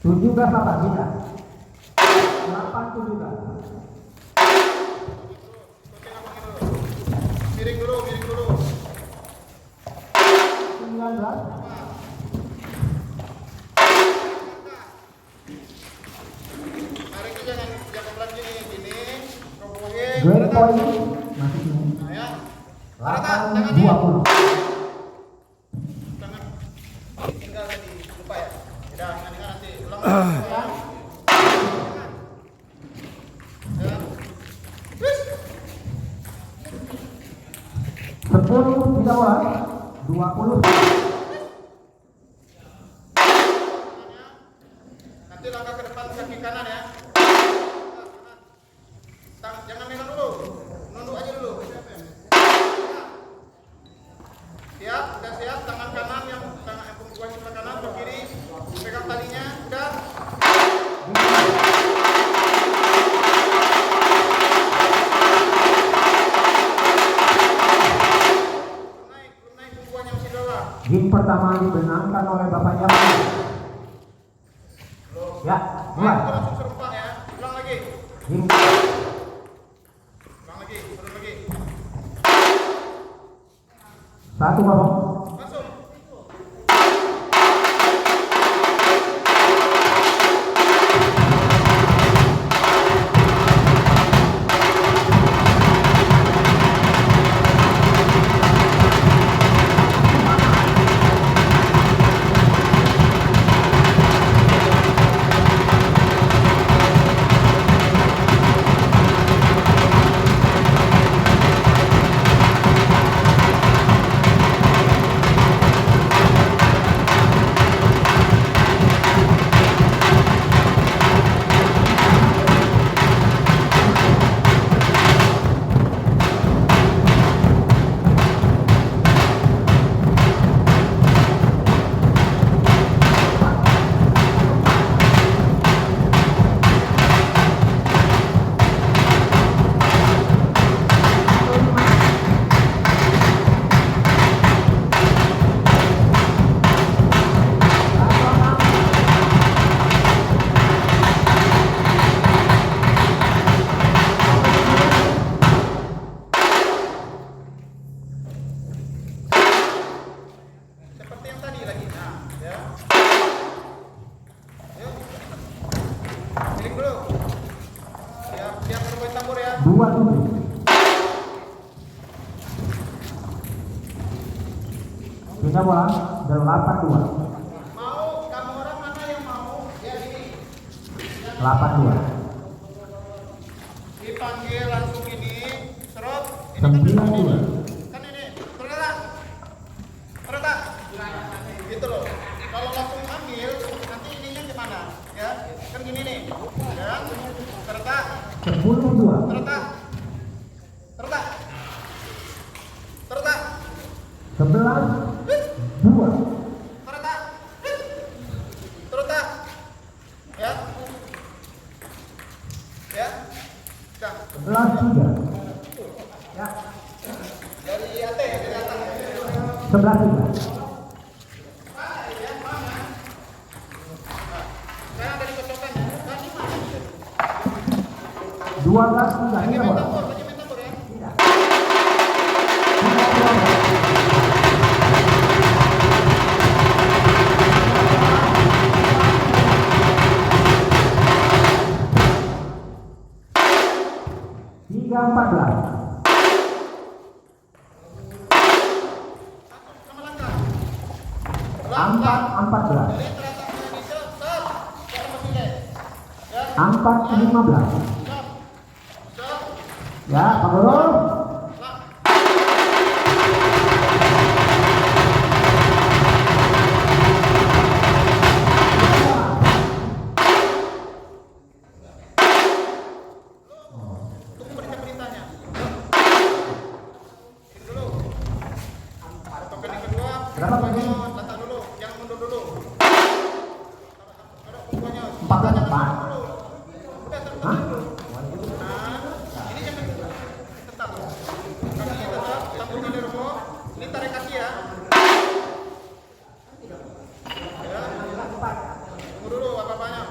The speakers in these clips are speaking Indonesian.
17 apa tidak? 8 17. Miring dulu. 19. Tarik itu jangan pelan gini. Robohin. Game point masih ini. Nah ya. 8 20. Tangan. Tinggal tadi lupa ya. Udah, nanti ulang. Ya. Wis. 10 tidak wah. 20. Nanti langkah ke depan kaki kanan ya. Jangan megang dulu. Nunduk aja dulu. Siap, udah siap. Tangan kanan yang punggung sebelah kanan ke kiri. Pegang talinya, udah. Belum naik punggungnya masih bawah. Game pertama dimenangkan oleh Bapak Jamal. Ya, mulai. Itu langsung serempak ya. Ulang lagi. Game Turun lagi. 1 Bapak. Langsung. Seperti yang tadi lagi. Nah, ya. Yuk. Miring dulu. Siap bermain tambur ya. 27. Pindah bola 82. Mau kamu orang mana yang mau? Ya gini. 82. Dipanggil langsung ini. Serot. Ini 92. kan ini. Terletak. Gitu loh. Kalau langsung ambil, nanti ininya gimana? Ya, kan gini nih. Ya, terletak. 10-2. Terletak. 11-2. Terletak. Ya. Dah. 11-3. Ya. Dari atas. 11-3. Sekarang dari kocokan. Tadi mana? 12-3. Lagi Pindah main bola. tambur ya. Tidak. 3-14. Sama langkah. 4-14. Dari terletak di stop. Jangan masuk ya. 4-15. Stop. Ya, Pak Guru. Tunggu perintah-perintahnya. Ini dulu. Token yang kedua. Berapa tadi? Letak dulu. Jangan mundur dulu. Taruh punggungnya. 14-4. Udah taruh Hah? dulu. Nah, ini jangan tetap. Kakinya tetap. Tambungnya di roboh. Ini tarik kaki ya. Ya. Tunggu dulu apa-apanya.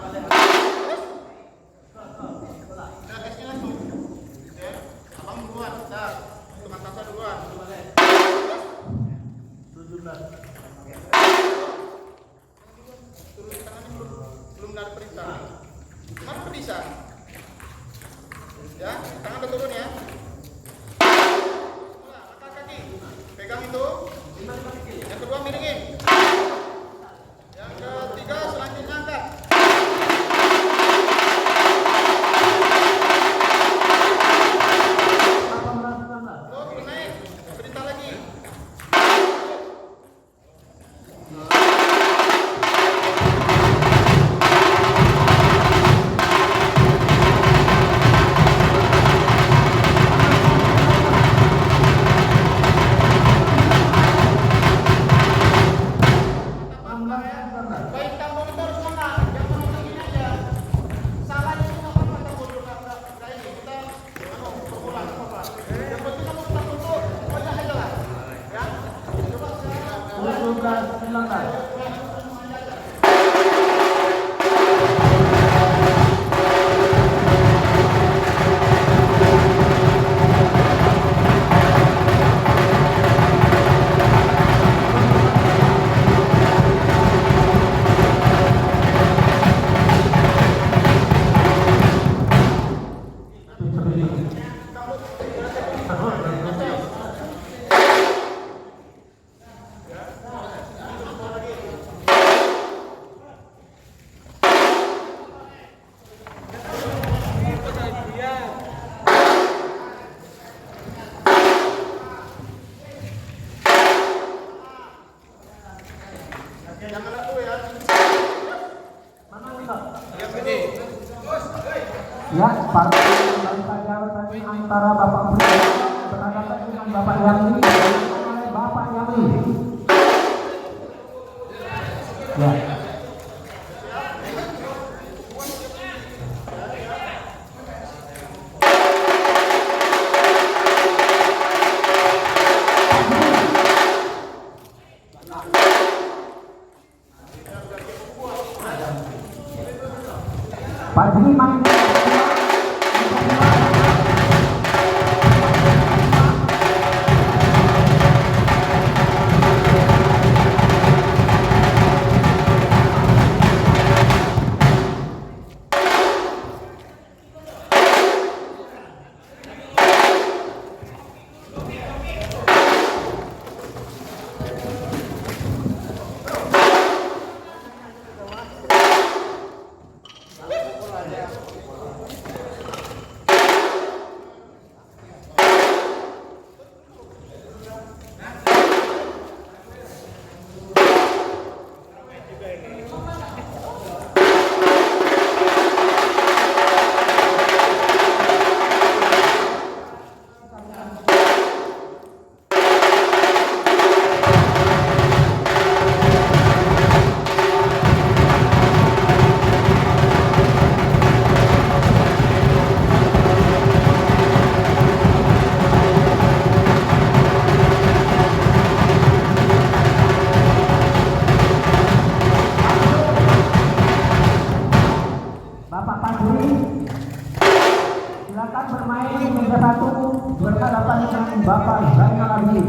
Jangan dulu ya. Mana Ustaz? Ya, partai baru saja antara Bapak Presiden berhadapan dengan Bapak Yami oleh Bapak Yami. Ya. Pak Juni main Bapak Pak Juni, silakan bermain di meja 1 berhadapan dengan Bapak Zainal Abidin.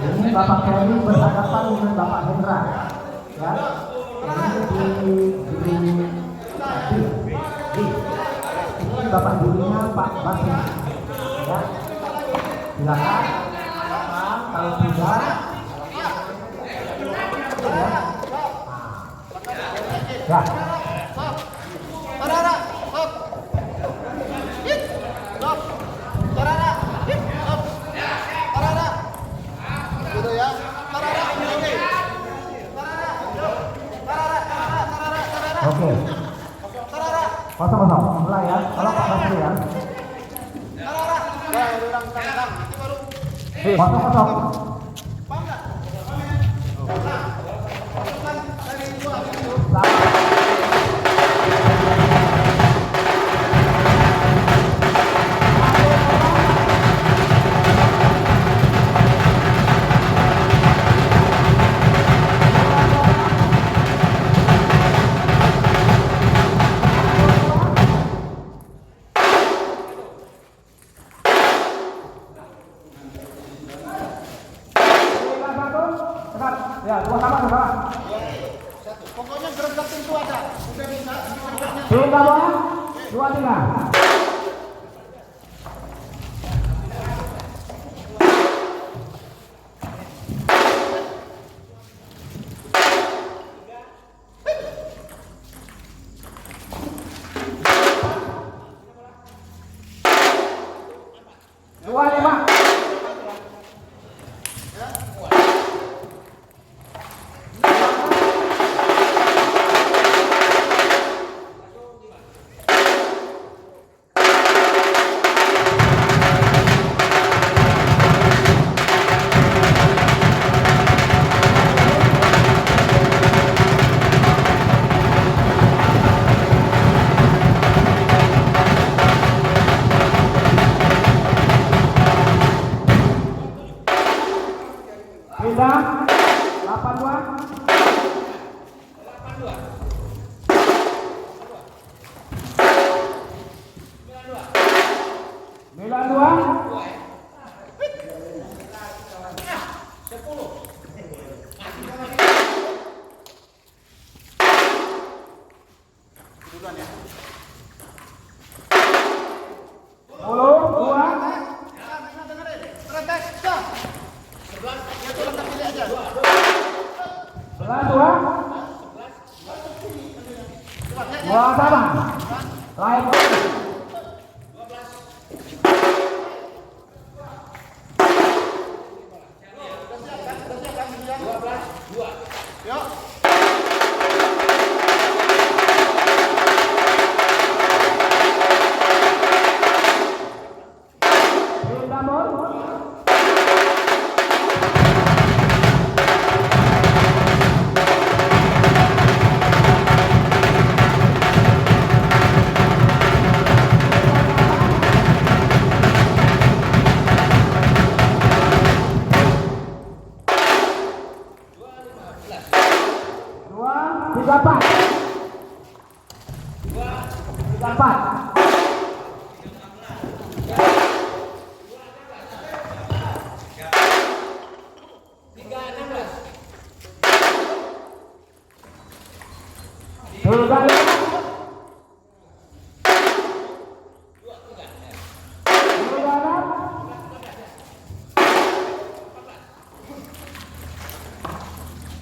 Ini Bapak Ferry berhadapan dengan Bapak Hendra, ya. Ini Bapak Julinya Pak Basri, ya. Silakan, kalau tidak, ya. Oke. Kosong-kosong, mulai ya. Kalau Pak Basri ya. Kosong-kosong. Ya, dua sama. Pokoknya gerak pintu aja. Udah bisa. Tiga bola, 2-3.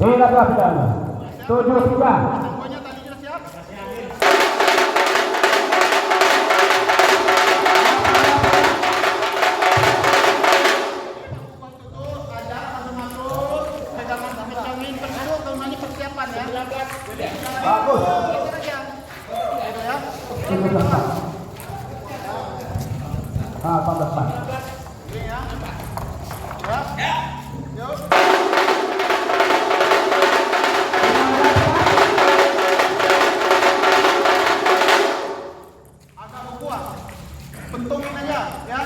Tidak berhasil. 7-3. Tambuanya tadi sudah siap. Bagus. Apa depan? Agak berkuat. Pentungin aja, ya.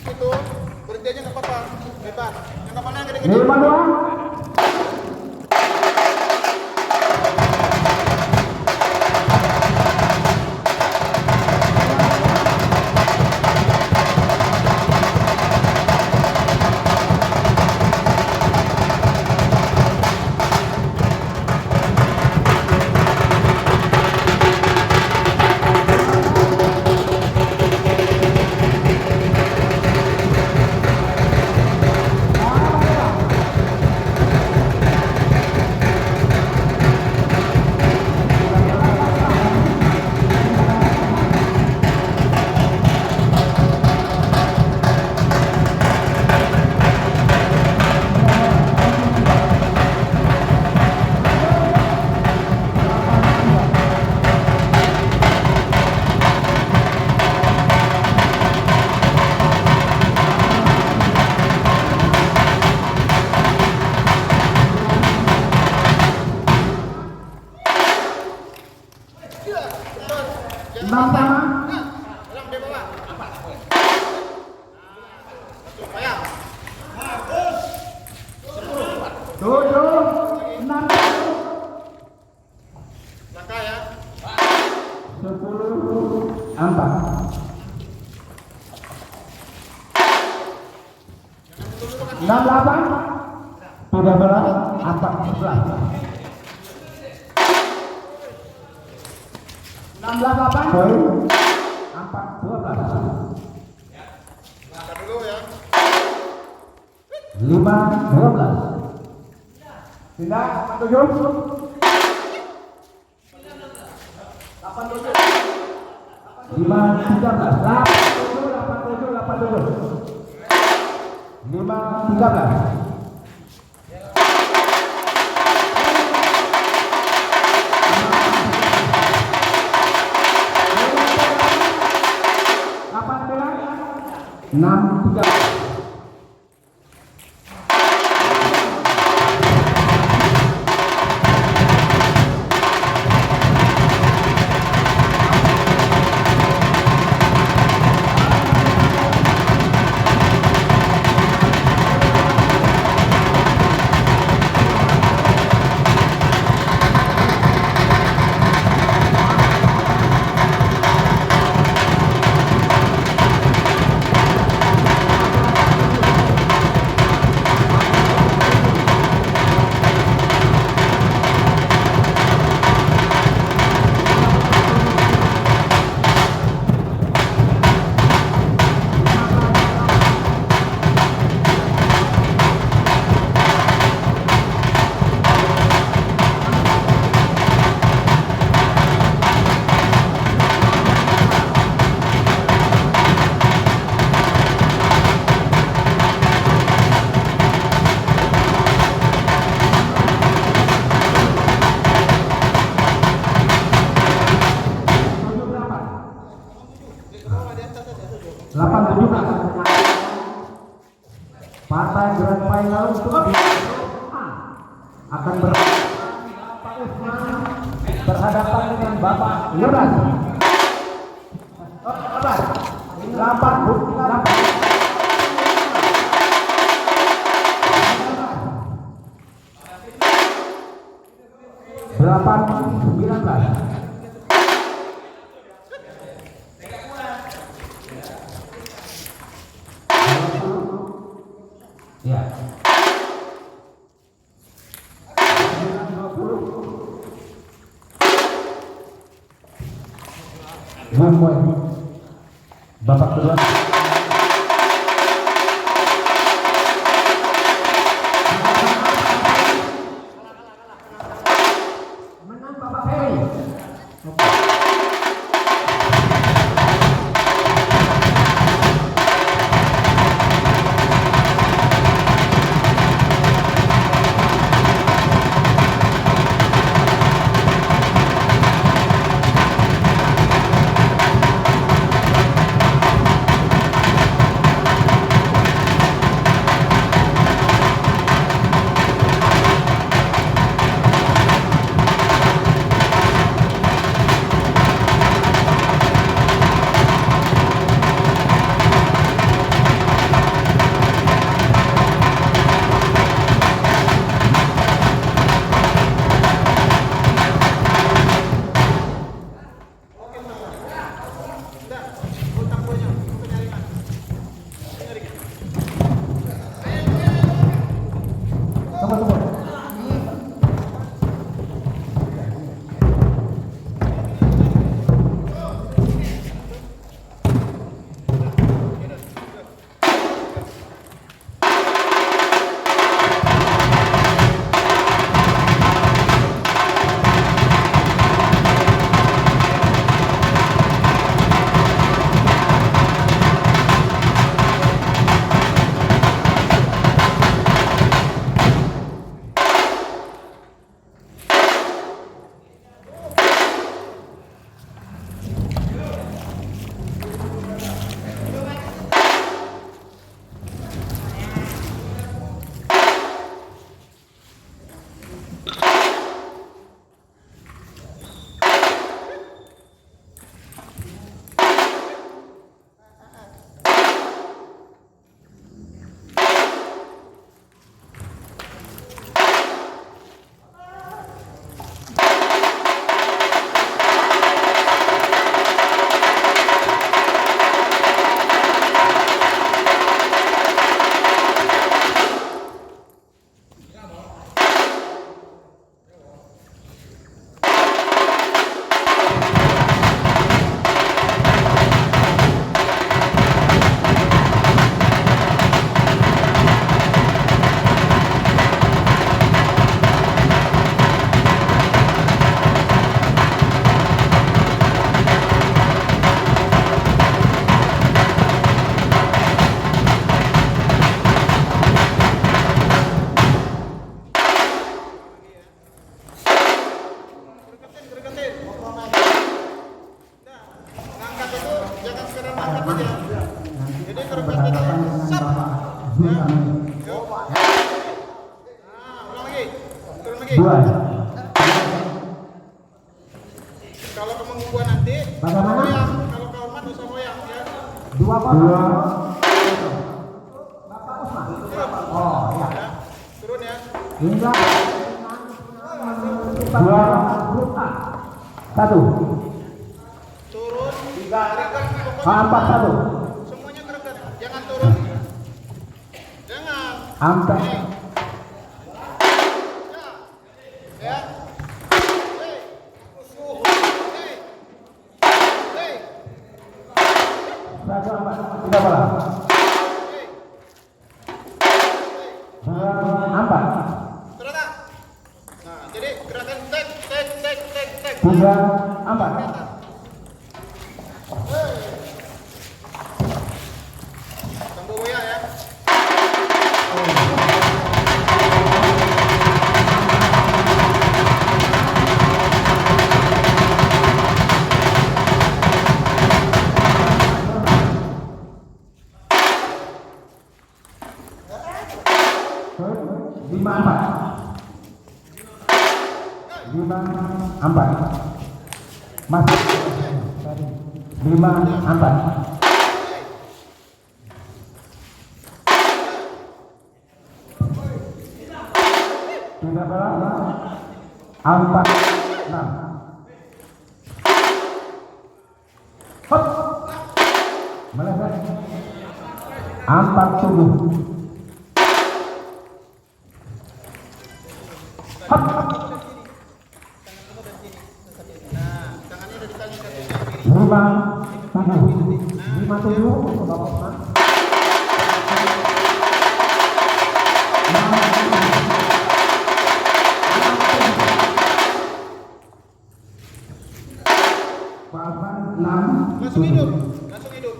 Itu berhenti aja nggak apa-apa, bebas. Yang kapalnya yang gede-gede. 5-2. Partai Grand Final untuk akan berhadapan dengan Bapak Milad. 8-19. Ya. Bapak kedua. Menang Bapak Ferry. Dua. Kalau kamu gua nanti, Bagaimana? goyang. Kalau kau mah usah goyang ya. Dua. Oh ya. Ya, turun ya. Hingga dua grup A. Satu. Turun. Gerakan pokoknya. 4-1. Semuanya gerakan. Jangan turun. Jangan. Ambil. Ya. Satu 4. Tidak bola. 4. Terus. Nah, jadi gerakan tek. 3, 4. Tambua ya. Masuk. 5, 4. 4, 6. Hop. Meleset. 4, 7. Hop. Lima, 7 untuk Bapak Usman. 6, Langsung hidup, langsung hidup.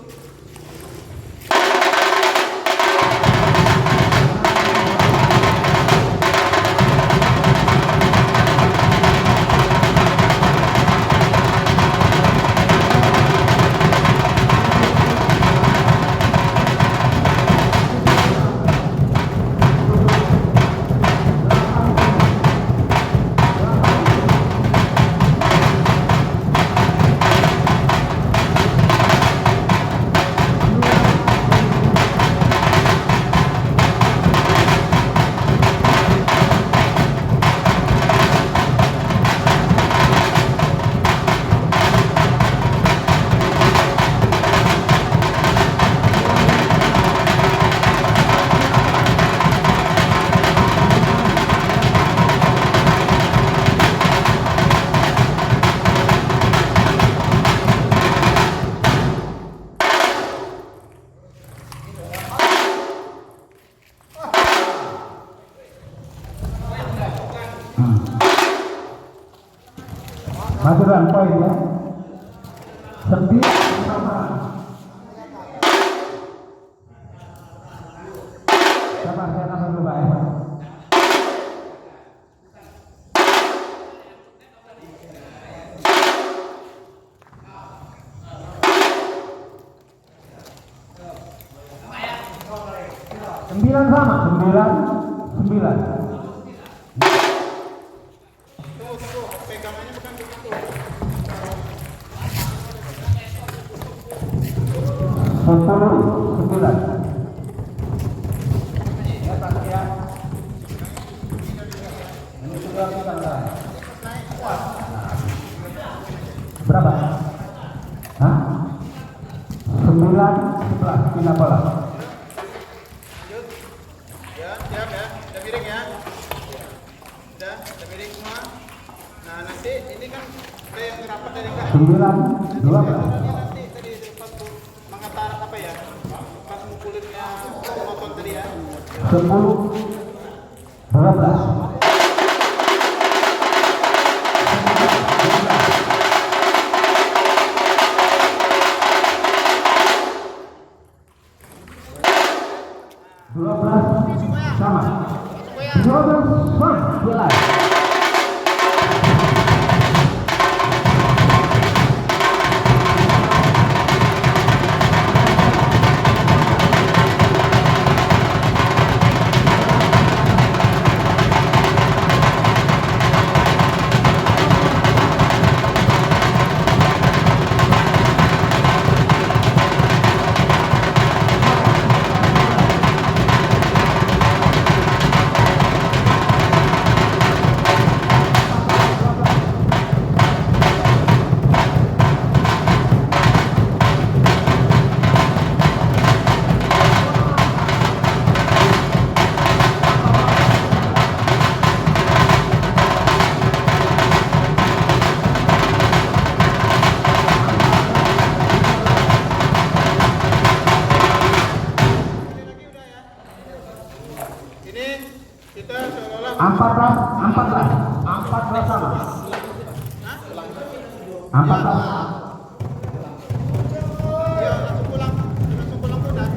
Masukan poin ya. 9 sama. Sabar, saya tambah dulu Pak ya. 9 sama. 9. Pegangannya bukan begitu. 10, 9. Ya Pak ya. Ini sudah kita mulai. Berapa? Hah? 9, 11. Pindah bola. Ya, siap ya. Udah miring ya. Udah miring semua. Nah, nanti ini kan ada yang rapat dari enggak? 9, 12. Nanti tadi pas mengatar apa ya? Pas mukulinnya motor tadi ya. 10, 12. Sama. 12, 11. Kita seolah-olah 14 sama. 14. ya langsung pulang udah.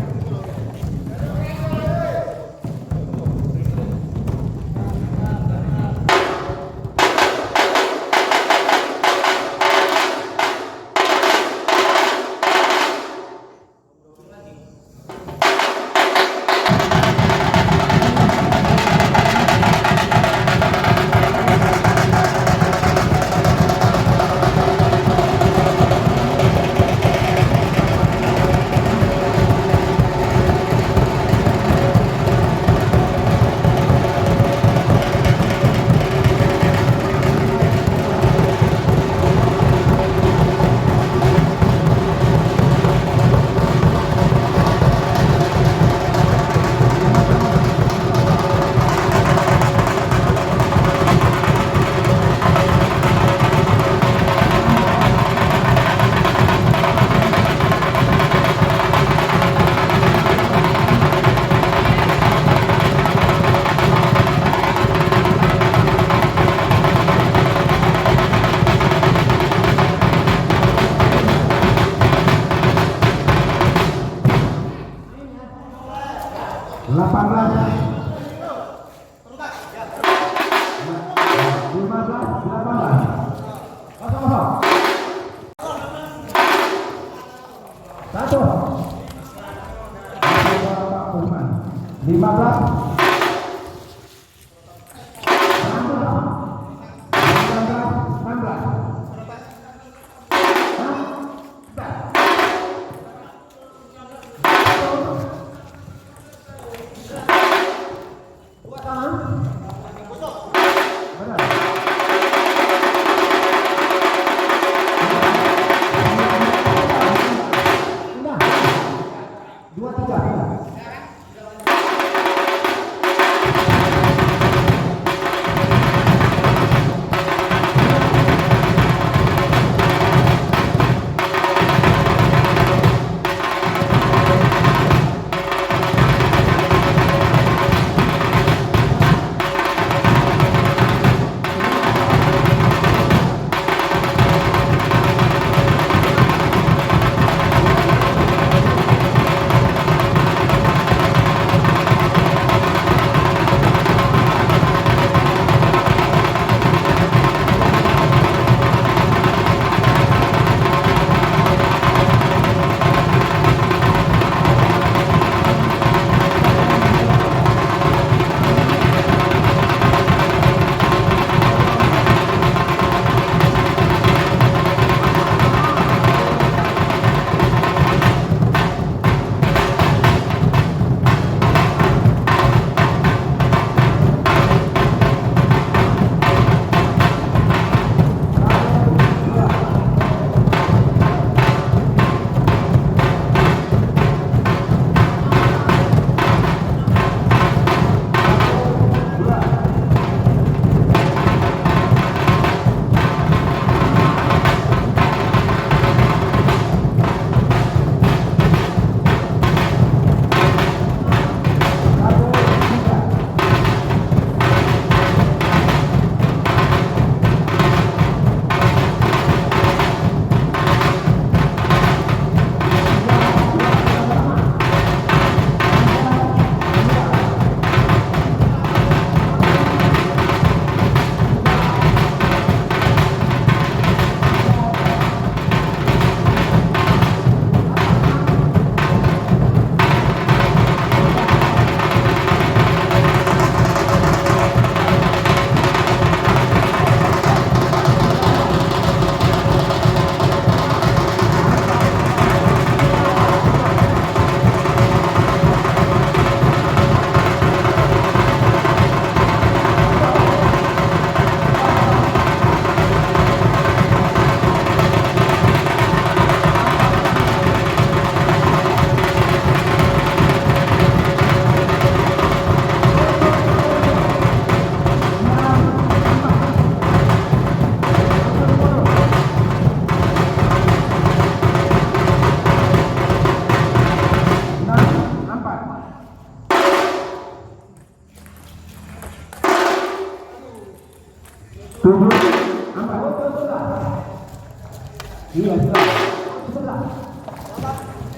Iya, sudah.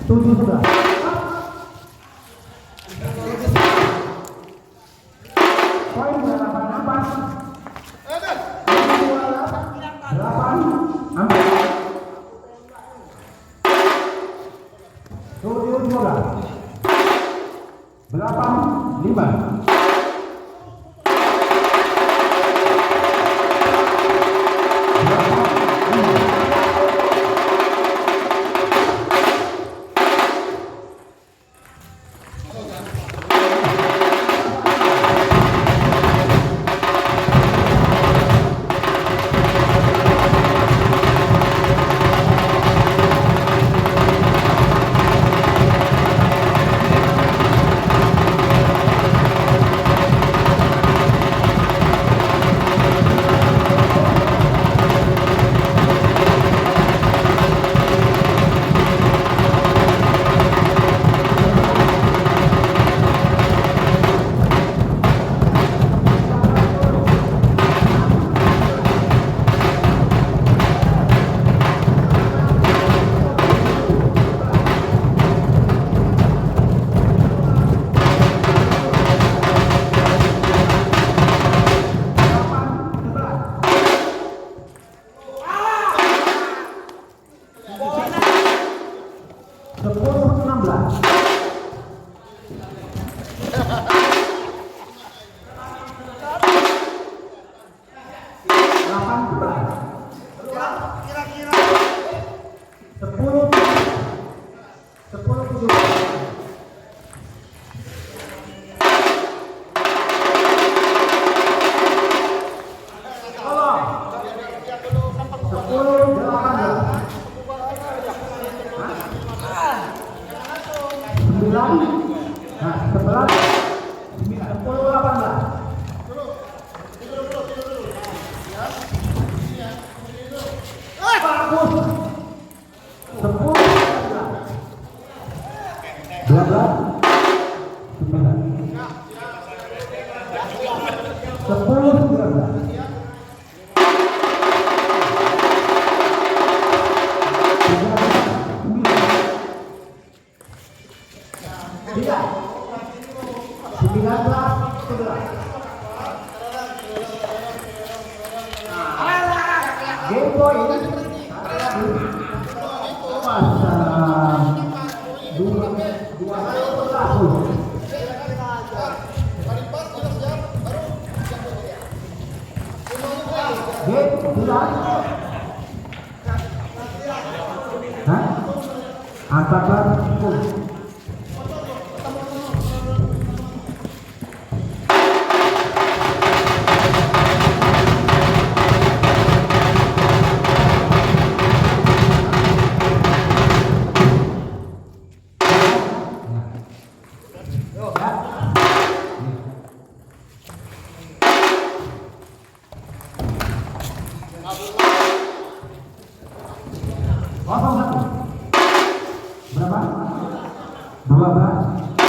7 sudah. Poin 8. 8 ambil. 7 12. 8 5. 10-16. 12.